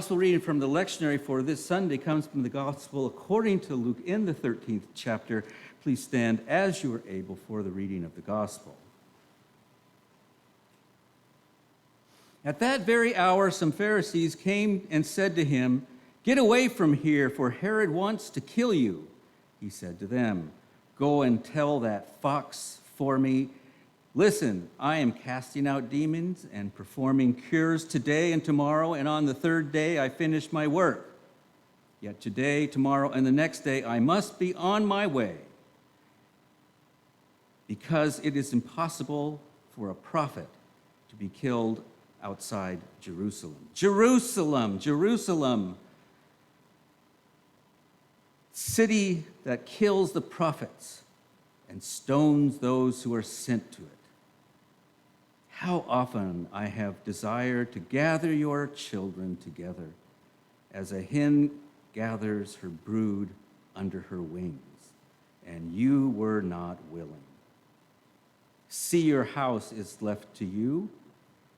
gospel reading from the lectionary for this Sunday comes from the gospel according to Luke in the 13th chapter. Please stand as you are able for the reading of the gospel. At that very hour, some Pharisees came and said to him, "Get away from here, for Herod wants to kill you." He said to them, "Go and tell that fox for me. Listen, I am casting out demons and performing cures today and tomorrow, and on the third day I finish my work. Yet today, tomorrow, and the next day I must be on my way, because it is impossible for a prophet to be killed outside Jerusalem." Jerusalem, Jerusalem, city that kills the prophets and stones those who are sent to it. How often I have desired to gather your children together as a hen gathers her brood under her wings, and you were not willing. See, your house is left to you,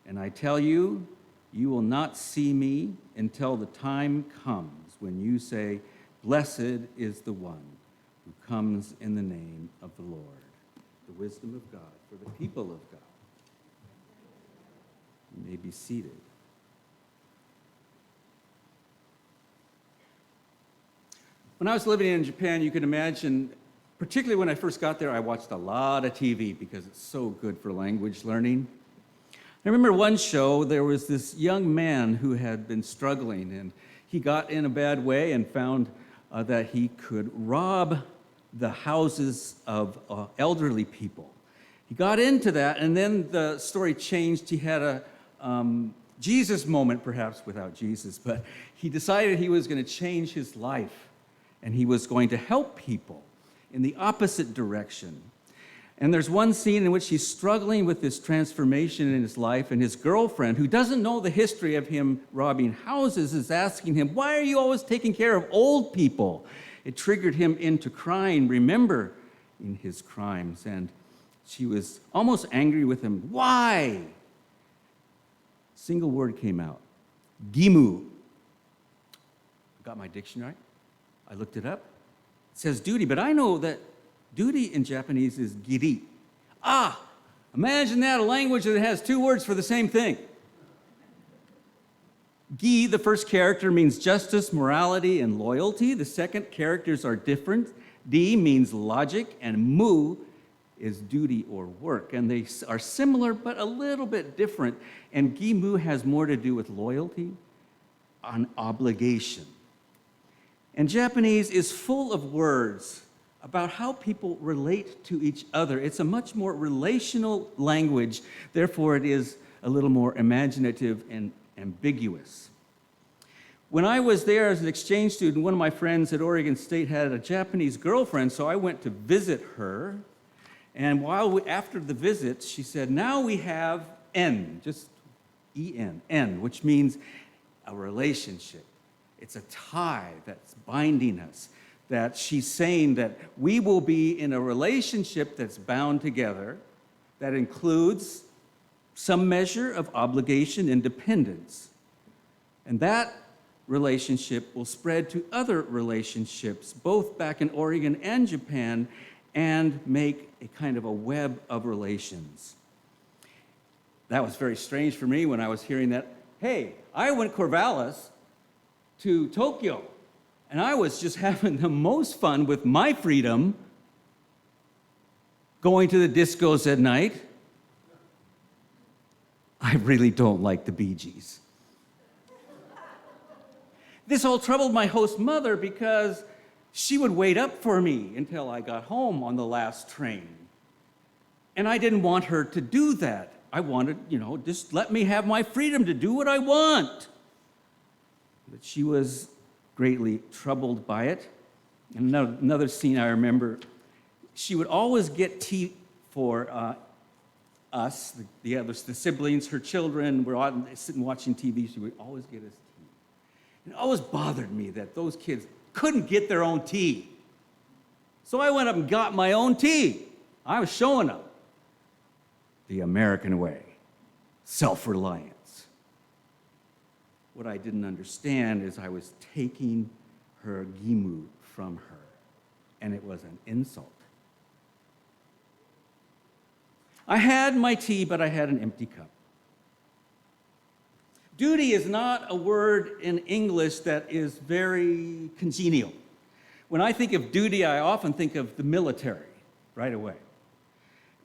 and I tell you, you will not see me until the time comes when you say, "Blessed is the one who comes in the name of the Lord." The wisdom of God for the people of God. You may be seated. When I was living in Japan, you can imagine, particularly when I first got there, I watched a lot of TV because it's so good for language learning. I remember one show, there was this young man who had been struggling, and he got in a bad way and found that he could rob the houses of elderly people. He got into that, and then the story changed. He had a Jesus moment, perhaps without Jesus, but he decided he was going to change his life, and he was going to help people in the opposite direction. And there's one scene in which he's struggling with this transformation in his life, and his girlfriend, who doesn't know the history of him robbing houses, is asking him, "Why are you always taking care of old people?" It triggered him into crying, remembering his crimes, and she was almost angry with him. "Why?" Single word came out, GIMU. Got my dictionary. I looked it up. It says duty, but I know that duty in Japanese is giri. Imagine that, a language that has two words for the same thing. Gi, the first character, means justice, morality, and loyalty. The second characters are different. Di means logic, and mu is duty or work. And they are similar, but a little bit different. And Gimu has more to do with loyalty, an obligation. And Japanese is full of words about how people relate to each other. It's a much more relational language, therefore it is a little more imaginative and ambiguous. When I was there as an exchange student, one of my friends at Oregon State had a Japanese girlfriend, so I went to visit her. And after the visit, she said, "Now we have N," just E-N, N, which means a relationship. It's a tie that's binding us, that she's saying that we will be in a relationship that's bound together, that includes some measure of obligation and dependence. And that relationship will spread to other relationships, both back in Oregon and Japan, and make a kind of a web of relations. That was very strange for me when I was hearing that. Hey, I went Corvallis to Tokyo, and I was just having the most fun with my freedom, going to the discos at night. I really don't like the Bee Gees. This all troubled my host mother because she would wait up for me until I got home on the last train. And I didn't want her to do that. I wanted, just let me have my freedom to do what I want. But she was greatly troubled by it. And another scene I remember, she would always get tea for us, the siblings, her children. We're all sitting watching TV. She would always get us tea. It always bothered me that those kids couldn't get their own tea. So I went up and got my own tea. I was showing them the American way, self-reliance. What I didn't understand is I was taking her GIMU from her, and it was an insult. I had my tea, but I had an empty cup. Duty is not a word in English that is very congenial. When I think of duty, I often think of the military right away.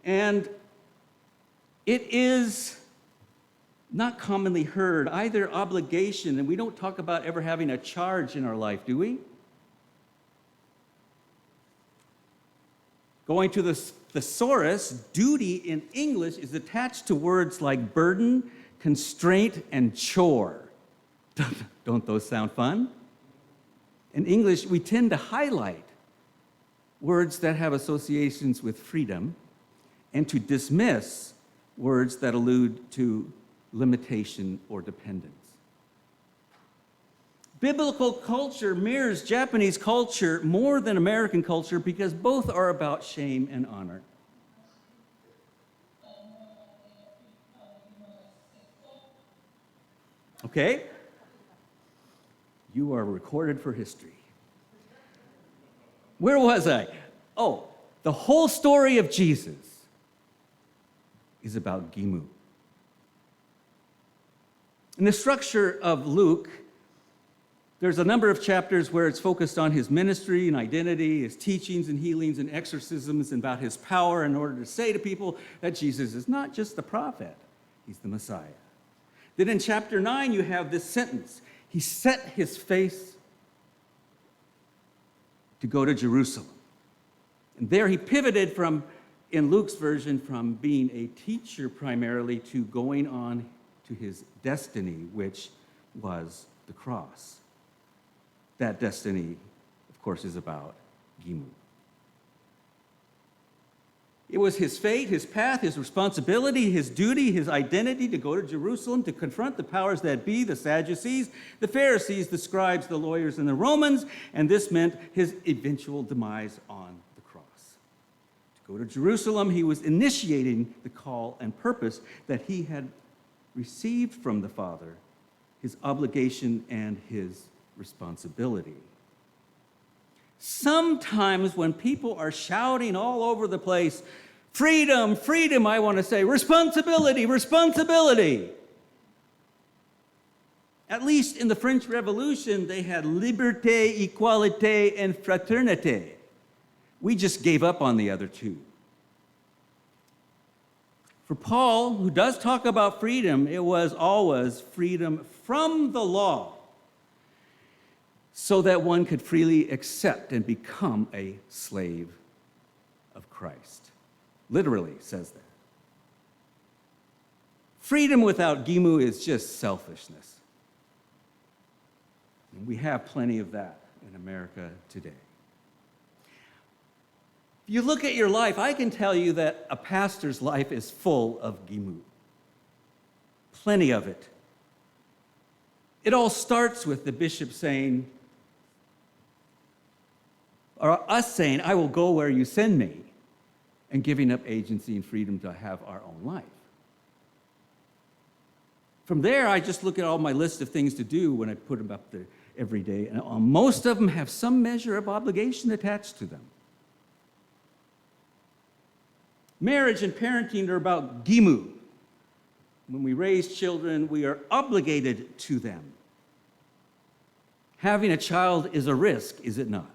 And it is not commonly heard, either obligation, and we don't talk about ever having a charge in our life, do we? Going to the thesaurus, duty in English is attached to words like burden, constraint, and chore. Don't those sound fun? In English, we tend to highlight words that have associations with freedom and to dismiss words that allude to limitation or dependence. Biblical culture mirrors Japanese culture more than American culture because both are about shame and honor. Okay? You are recorded for history. Where was I? Oh, the whole story of Jesus is about GIMU. In the structure of Luke, there's a number of chapters where it's focused on his ministry and identity, his teachings and healings and exorcisms, and about his power in order to say to people that Jesus is not just the prophet, he's the Messiah. Then in chapter 9, you have this sentence. He set his face to go to Jerusalem. And there he pivoted from, in Luke's version, from being a teacher primarily to going on to his destiny, which was the cross. That destiny, of course, is about GIMU. It was his fate, his path, his responsibility, his duty, his identity to go to Jerusalem to confront the powers that be, the Sadducees, the Pharisees, the scribes, the lawyers, and the Romans, and this meant his eventual demise on the cross. To go to Jerusalem, he was initiating the call and purpose that he had received from the Father, his obligation and his responsibility. Sometimes when people are shouting all over the place, freedom, freedom, I want to say, responsibility, responsibility. At least in the French Revolution, they had liberté, equalité, and fraternité. We just gave up on the other two. For Paul, who does talk about freedom, it was always freedom from the law, so that one could freely accept and become a slave of Christ. Literally says that. Freedom without GIMU is just selfishness. And we have plenty of that in America today. If you look at your life, I can tell you that a pastor's life is full of GIMU. Plenty of it. It all starts with the bishop saying, or us saying, I will go where you send me, and giving up agency and freedom to have our own life. From there, I just look at all my list of things to do when I put them up there every day, and most of them have some measure of obligation attached to them. Marriage and parenting are about GIMU. When we raise children, we are obligated to them. Having a child is a risk, is it not?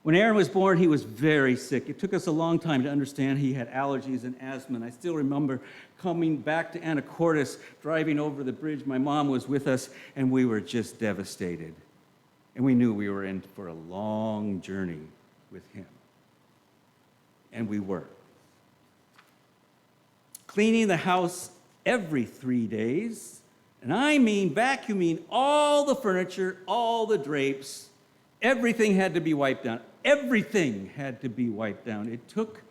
When Aaron was born, he was very sick. It took us a long time to understand he had allergies and asthma. And I still remember coming back to Anacortes, driving over the bridge. My mom was with us, and we were just devastated. And we knew we were in for a long journey with him. And we were. Cleaning the house every 3 days, and I mean vacuuming all the furniture, all the drapes. Everything had to be wiped down. Everything had to be wiped down. It took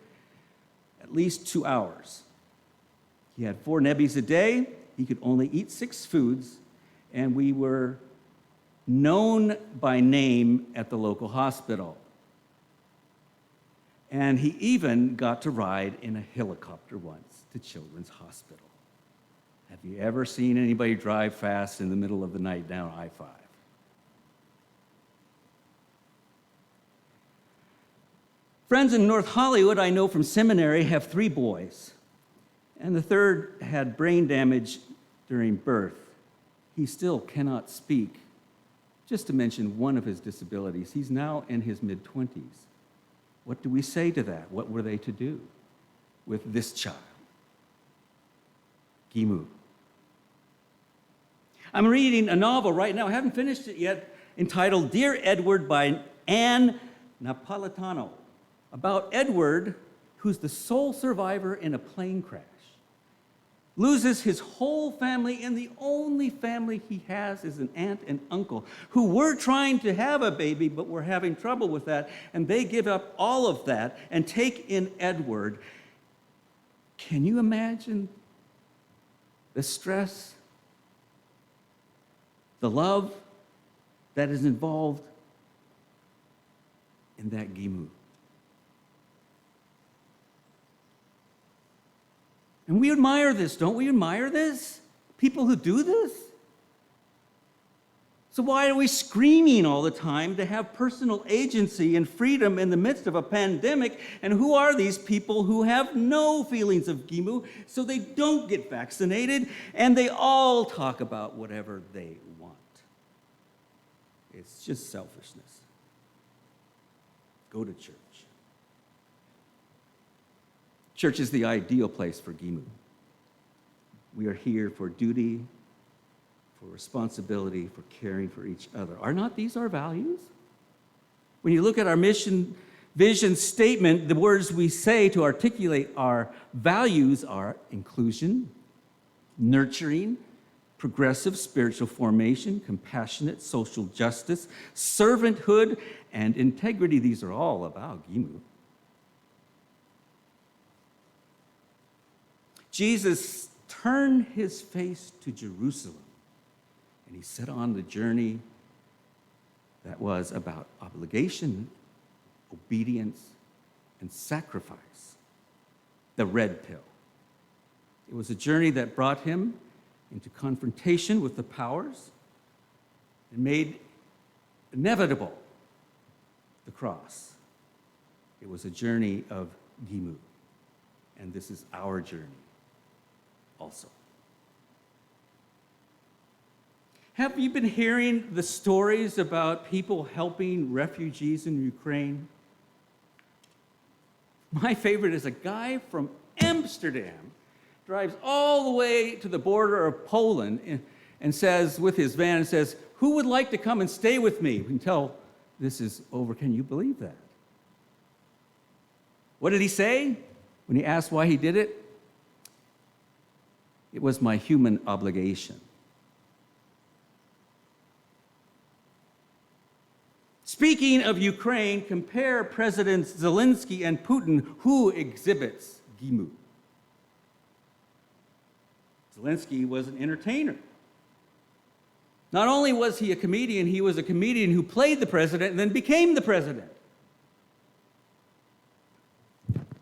at least 2 hours. He had 4 nebbies a day. He could only eat 6 foods, and we were known by name at the local hospital. And he even got to ride in a helicopter once to Children's Hospital. Have you ever seen anybody drive fast in the middle of the night down I-5? Friends in North Hollywood, I know from seminary, have 3 boys, and the third had brain damage during birth. He still cannot speak, just to mention one of his disabilities. He's now in his mid-20s. What do we say to that? What were they to do with this child? GIMU. I'm reading a novel right now, I haven't finished it yet, entitled Dear Edward by Anne Napolitano, about Edward, who's the sole survivor in a plane crash. Loses his whole family, and the only family he has is an aunt and uncle who were trying to have a baby but were having trouble with that, and they give up all of that and take in Edward. Can you imagine the stress, the love that is involved in that GIMU? And we admire this, don't we admire this? People who do this? So why are we screaming all the time to have personal agency and freedom in the midst of a pandemic? And who are these people who have no feelings of GIMU, so they don't get vaccinated, and they all talk about whatever they want? It's just selfishness. Go to church. Church is the ideal place for GIMU. We are here for duty, for responsibility, for caring for each other. Are not these our values? When you look at our mission, vision statement, the words we say to articulate our values are inclusion, nurturing, progressive spiritual formation, compassionate social justice, servanthood, and integrity. These are all about GIMU. Jesus turned his face to Jerusalem, and he set on the journey that was about obligation, obedience, and sacrifice, the red pill. It was a journey that brought him into confrontation with the powers and made inevitable the cross. It was a journey of GIMU, and this is our journey also. Have you been hearing the stories about people helping refugees in Ukraine? My favorite is a guy from Amsterdam drives all the way to the border of Poland and says, with his van, and says, "Who would like to come and stay with me until this is over?" Can you believe that? What did he say when he asked why he did it? It was my human obligation. Speaking of Ukraine, compare Presidents Zelensky and Putin, who exhibits GIMU. Zelensky was an entertainer. Not only was he a comedian, he was a comedian who played the president and then became the president.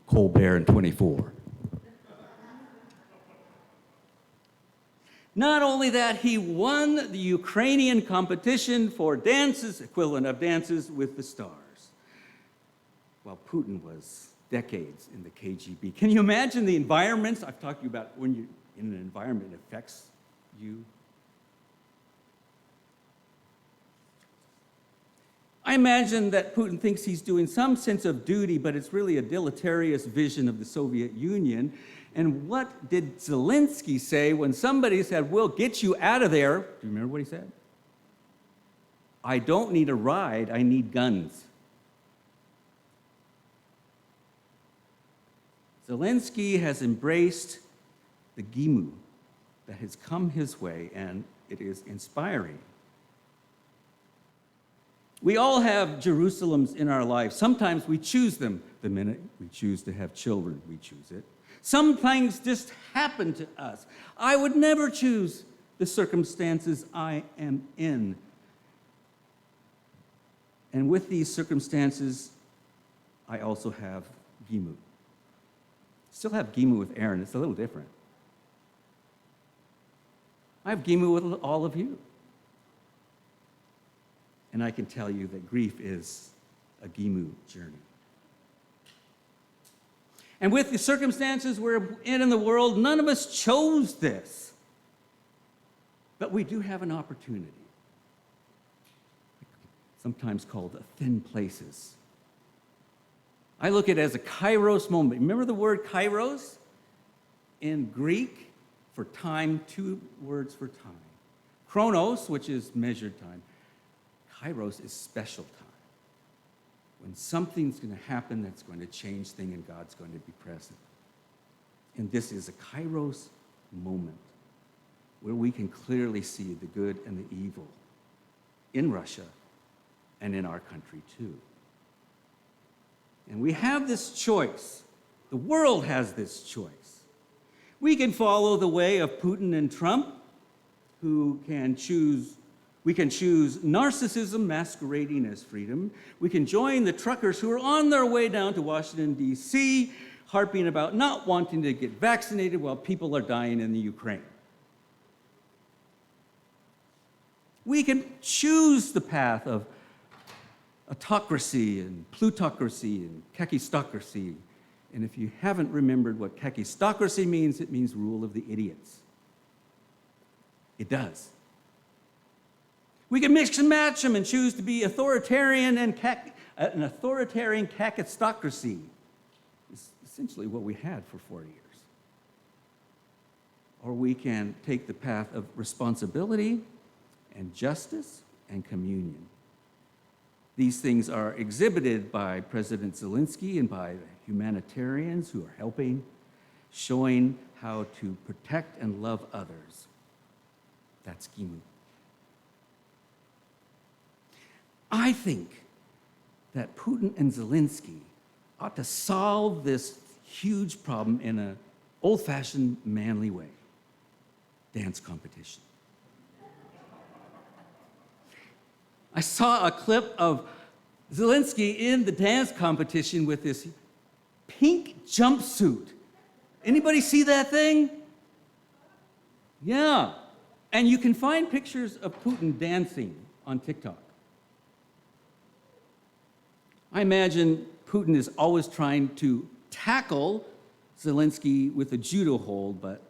Colbert in 24. Not only that, he won the Ukrainian competition for dances, equivalent of Dances with the Stars, while Putin was decades in the KGB. Can you imagine the environments? I've talked to you about when you're in an environment that affects you. I imagine that Putin thinks he's doing some sense of duty, but it's really a deleterious vision of the Soviet Union. And what did Zelensky say when somebody said, "We'll get you out of there"? Do you remember what he said? "I don't need a ride, I need guns." Zelensky has embraced the GIMU that has come his way, and it is inspiring. We all have Jerusalems in our lives. Sometimes we choose them. The minute we choose to have children, we choose it. Some things just happen to us. I would never choose the circumstances I am in. And with these circumstances, I also have GIMU. Still have GIMU with Aaron. It's a little different. I have GIMU with all of you. And I can tell you that grief is a GIMU journey. And with the circumstances we're in the world, none of us chose this. But we do have an opportunity, sometimes called the thin places. I look at it as a kairos moment. Remember the word kairos? In Greek, for time, two words for time. Chronos, which is measured time. Kairos is special time. When something's going to happen that's going to change things and God's going to be present. And this is a kairos moment where we can clearly see the good and the evil in Russia and in our country too. And we have this choice. The world has this choice. We can follow the way of Putin and Trump, who can choose. We can choose narcissism masquerading as freedom. We can join the truckers who are on their way down to Washington, D.C., harping about not wanting to get vaccinated while people are dying in the Ukraine. We can choose the path of autocracy and plutocracy and kakistocracy. And if you haven't remembered what kakistocracy means, it means rule of the idiots. It does. We can mix and match them and choose to be authoritarian and an authoritarian kakistocracy. It's essentially what we had for 40 years. Or we can take the path of responsibility and justice and communion. These things are exhibited by President Zelensky and by humanitarians who are helping, showing how to protect and love others. That's GIMU. I think that Putin and Zelensky ought to solve this huge problem in an old-fashioned, manly way. Dance competition. I saw a clip of Zelensky in the dance competition with this pink jumpsuit. Anybody see that thing? Yeah. And you can find pictures of Putin dancing on TikTok. I imagine Putin is always trying to tackle Zelensky with a judo hold, but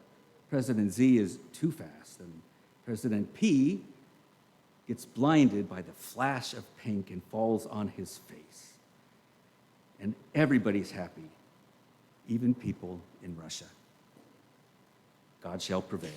President Z is too fast, and President P gets blinded by the flash of pink and falls on his face. And everybody's happy, even people in Russia. God shall prevail.